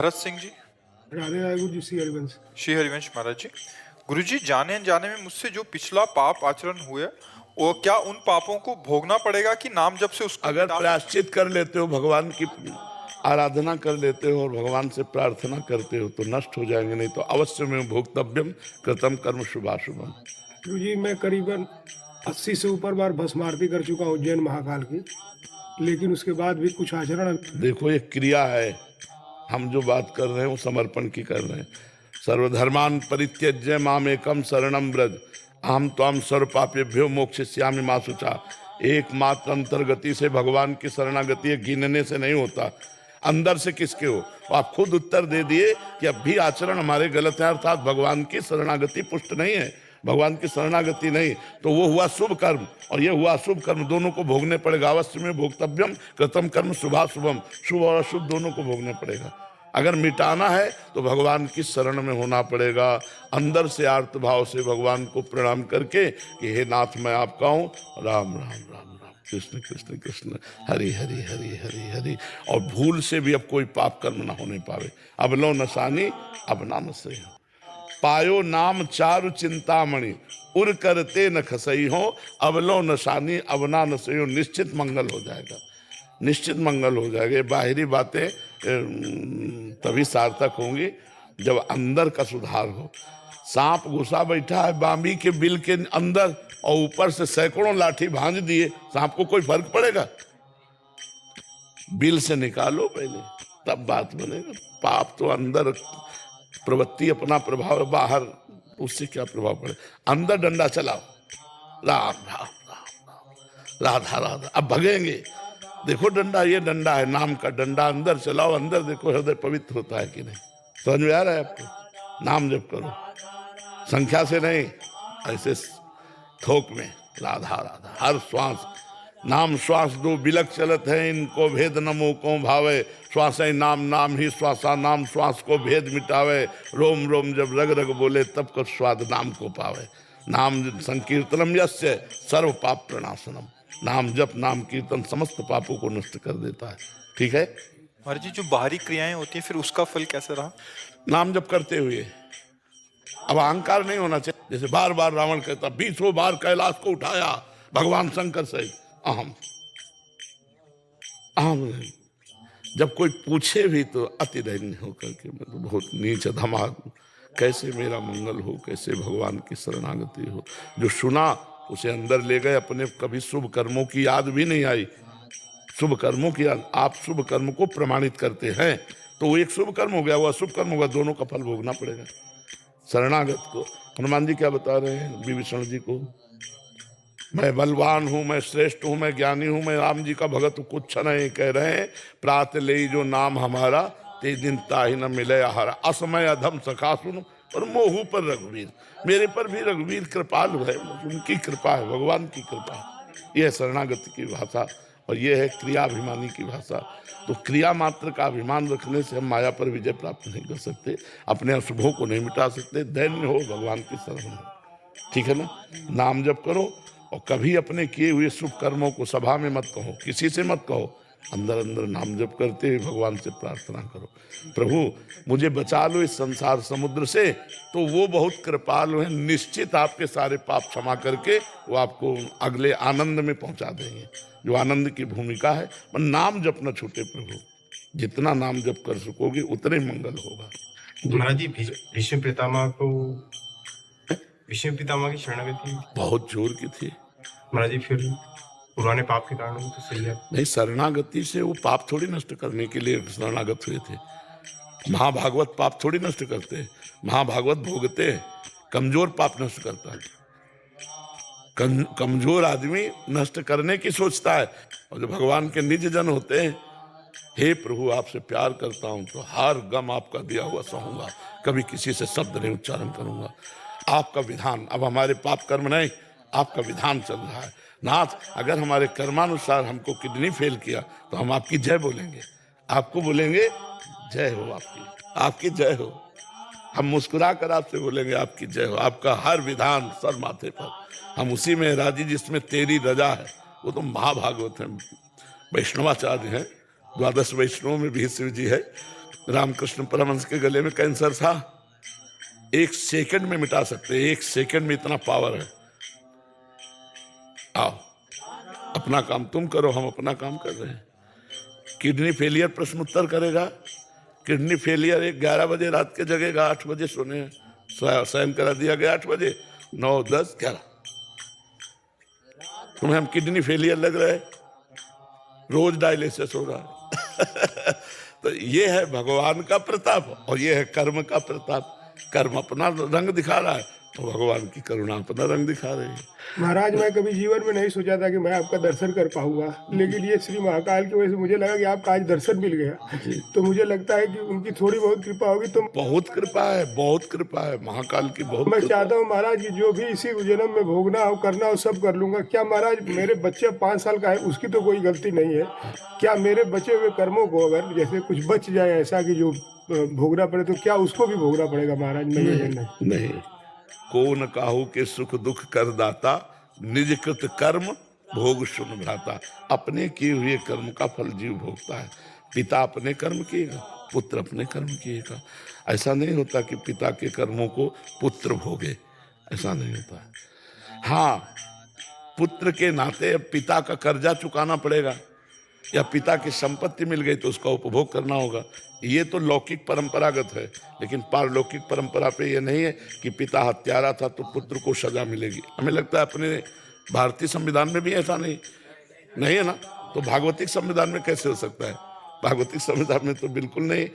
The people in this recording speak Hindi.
भरत सिंह जी। राधे राधे गुरु जी, श्री हरिवंश। श्री हरिवंश महाराज जी। गुरु जी, जाने अनजाने में मुझसे जो पिछला पाप आचरण हुए, वो क्या उन पापों को भोगना पड़ेगा कि नाम जब से उसको अगर प्रायश्चित कर लेते हो, भगवान की आराधना कर लेते हो और भगवान से प्रार्थना करते हो तो नष्ट हो जाएंगे, नहीं तो अवश्य में भोक्तव्यम कृतम कर्म शुभाशुभम। गुरु जी, मैं करीबन 80 से ऊपर बार भस्म आरती कर चुका हूँ उज्जैन महाकाल की, लेकिन उसके बाद भी कुछ आचरण। देखो, ये क्रिया है। हम जो बात कर रहे हैं वो समर्पण की कर रहे हैं। सर्वधर्मान परित्यज्य माम एकम शरणम व्रज अहम त्वाम सर्व पापेभ्यो मोक्षयिष्यामि मा शुचा। एकमात्र अंतर्गति से भगवान की शरणागति गिनने से नहीं होता, अंदर से किसके हो। आप खुद उत्तर दे दिए कि अब भी आचरण हमारे गलत है, अर्थात भगवान की शरणागति पुष्ट नहीं है, भगवान की शरणागति नहीं, तो वो हुआ शुभ कर्म और ये हुआ अशुभ कर्म, दोनों को भोगने पड़ेगा। अवश्य में भोक्तव्यम कृतम कर्म शुभाशुभम, शुभ और अशुभ दोनों को भोगने पड़ेगा। अगर मिटाना है तो भगवान की शरण में होना पड़ेगा, अंदर से आर्त भाव से भगवान को प्रणाम करके कि हे नाथ मैं आपका हूँ, राम राम राम राम कृष्ण कृष्ण कृष्ण हरि हरि हरि हरि हरि। और भूल से भी अब कोई पाप कर्म ना होने पावे। अब लो नसानी अब नाम से पायो नाम चारु चिंतामणि उर करते न खसई हो। अब लो नसानी अब ना नसई हो। निश्चित मंगल हो जाएगा, निश्चित मंगल हो जाएगा। ये बाहरी बातें तभी सार्थक होंगी जब अंदर का सुधार हो। सांप घुसा बैठा है बामी के बिल के अंदर और ऊपर से सैकड़ों लाठी भांज दिए, सांप को कोई फर्क पड़ेगा? बिल से निकालो पहले, तब बात बनेगा। पाप तो अंदर प्रवृत्ति अपना प्रभाव, बाहर उससे क्या प्रभाव पड़े। अंदर डंडा चलाओ, राम राम राम राधा राधा। अब भगेंगे। देखो डंडा, ये डंडा है नाम का डंडा, अंदर चलाओ। अंदर देखो हृदय पवित्र होता है कि नहीं। समझ में आ रहा है आपको? नाम जप करो, संख्या से नहीं, ऐसे थोक में राधा राधा। हर श्वास नाम श्वास दो बिलक चलत है, इनको भेद नमो को भावे। श्वास ही नाम, नाम ही श्वासा नाम, श्वास को भेद मिटावे। रोम रोम जब रग रग बोले तब को स्वाद नाम को पावे। नाम संकीर्तनम यस्य सर्व पाप प्रणाशनम। नाम जप, नाम कीर्तन समस्त पापों को नष्ट कर देता है। ठीक है महाराज जी, जो बाहरी क्रियाएं होती हैं फिर उसका फल कैसे रहा? नाम जप करते हुए अब अहंकार नहीं होना चाहिए। जैसे बार बार रावण कहता 20 बार कैलाश को उठाया भगवान शंकर से, अहम अहम नहीं। जब कोई पूछे भी तो अति दैन्य होकर के मैं तो बहुत नीच धमाक, कैसे मेरा मंगल हो, कैसे भगवान की शरणागति हो। जो सुना उसे अंदर ले गए अपने, कभी शुभ कर्मों की याद भी नहीं आई। शुभ कर्मों की याद, आप शुभ कर्म को प्रमाणित करते हैं तो वो एक शुभ कर्म हो गया, वो अशुभ कर्म होगा, दोनों का फल भोगना पड़ेगा। शरणागत को हनुमान जी क्या बता रहे हैं विभीषण जी को? मैं बलवान हूं, मैं श्रेष्ठ हूं, मैं ज्ञानी हूं, मैं राम जी का भगत हूं, कुछ नहीं कह रहे हैं। प्रात ले जो नाम हमारा, ते दिन ताहि न मिले आहारा। असमय अधम सखा सुन और मोहू पर रघुवीर। मेरे पर भी रघुवीर कृपालु है, उनकी कृपा है, भगवान की कृपा है। यह शरणागति की भाषा और यह है क्रियाभिमानी की भाषा। तो क्रिया मात्र का अभिमान रखने से हम माया पर विजय प्राप्त नहीं कर सकते, अपने अशुभों को नहीं मिटा सकते। दैन्य हो, भगवान की शरण हो। ठीक है ना? नाम जप करो और कभी अपने किए हुए शुभ कर्मों को सभा में मत कहो, किसी से मत कहो। अंदर अंदर नाम जप करते हुए भगवान से प्रार्थना करो, प्रभु मुझे बचा लो इस संसार समुद्र से। तो वो बहुत कृपालु हैं, निश्चित आपके सारे पाप क्षमा करके वो आपको अगले आनंद में पहुंचा देंगे, जो आनंद की भूमिका है। पर नाम जप न छूटे प्रभु, जितना नाम जप कर सकोगे उतने मंगल होगा। महाराज जी, भीष्म पितामह की शरणागति बहुत जोर की थी महाराज जी। फिर पुराने पाप के कारण तो सही है नहीं, शरणागति से वो पाप थोड़ी नष्ट करने के लिए शरणागत हुए थे। महाभागवत पाप थोड़ी नष्ट करते, महाभागवत भोगते, कमजोर पाप नष्ट करता है। कमजोर आदमी नष्ट करने की सोचता है, और जो भगवान के निज जन होते हैं, हे प्रभु आपसे प्यार करता हूं तो हर गम आपका दिया हुआ सहूंगा, कभी किसी से शब्द नहीं उच्चारण करूंगा। आपका विधान, अब हमारे पाप कर्म नहीं, आपका विधान चल रहा है। नाथ, अगर हमारे कर्मानुसार हमको किडनी फेल किया तो हम आपकी जय बोलेंगे, आपको बोलेंगे जय हो, आपकी जय हो। हम मुस्कुरा कर आपसे बोलेंगे आपकी जय हो। आपका हर विधान सर माथे पर, हम उसी में राजी जिसमें तेरी रजा है। वो तो महाभागवत है, वैष्णवाचार्य हैं, द्वादश वैष्णव में भी शिव जी है। रामकृष्ण परमहंस के गले में कैंसर था, 1 सेकंड में मिटा सकते, 1 सेकंड में इतना पावर है। आओ अपना काम तुम करो, हम अपना काम कर रहे हैं। किडनी फेलियर प्रश्न उत्तर करेगा। किडनी फेलियर 11 बजे रात के जगेगा, 8 बजे सोने शयन करा दिया गया, 8 बजे 9, 10, 11। तुम्हें हम किडनी फेलियर लग रहा है, रोज डायलिसिस हो रहा है। तो ये है भगवान का प्रताप और ये है कर्म का प्रताप। कर्म अपना रंग दिखा रहा है तो भगवान की करुणा अपना रंग दिखा रही है। महाराज, मैं कभी जीवन में नहीं सोचा था कि मैं आपका दर्शन कर पाऊंगा, लेकिन ये श्री महाकाल की वजह से मुझे लगा कि आपका आज दर्शन मिल गया। तो मुझे लगता है कि उनकी थोड़ी बहुत कृपा होगी तो बहुत कृपा है, बहुत कृपा है महाकाल की, बहुत मैं कृपा। चाहता हूँ महाराज कि जो भी इसी जन्म में भोगना हो करना हो सब कर लूंगा। क्या महाराज मेरे बच्चे 5 साल का है, उसकी तो कोई गलती नहीं है, क्या मेरे बचे हुए कर्मों को अगर जैसे कुछ बच जाए ऐसा कि जो भोगना पड़े तो क्या उसको भी भोगना पड़ेगा महाराज? मैं ये जानना है। नहीं, को न काहू के सुख दुख कर दाता, निज कृत कर्म भोग सुन भ्राता। अपने किए हुए कर्म का फल जीव भोगता है। पिता अपने कर्म किएगा, पुत्र अपने कर्म किएगा। ऐसा नहीं होता कि पिता के कर्मों को पुत्र भोगे, ऐसा नहीं होता है। हाँ, पुत्र के नाते अब पिता का कर्जा चुकाना पड़ेगा, या पिता की संपत्ति मिल गई तो उसका उपभोग करना होगा। ये तो लौकिक परंपरागत है, लेकिन पारलौकिक परंपरा पे ये नहीं है कि पिता हत्यारा था तो पुत्र को सजा मिलेगी। हमें लगता है अपने भारतीय संविधान में भी ऐसा नहीं है ना, तो भागवतिक संविधान में कैसे हो सकता है? भागवतिक संविधान में तो बिल्कुल नहीं।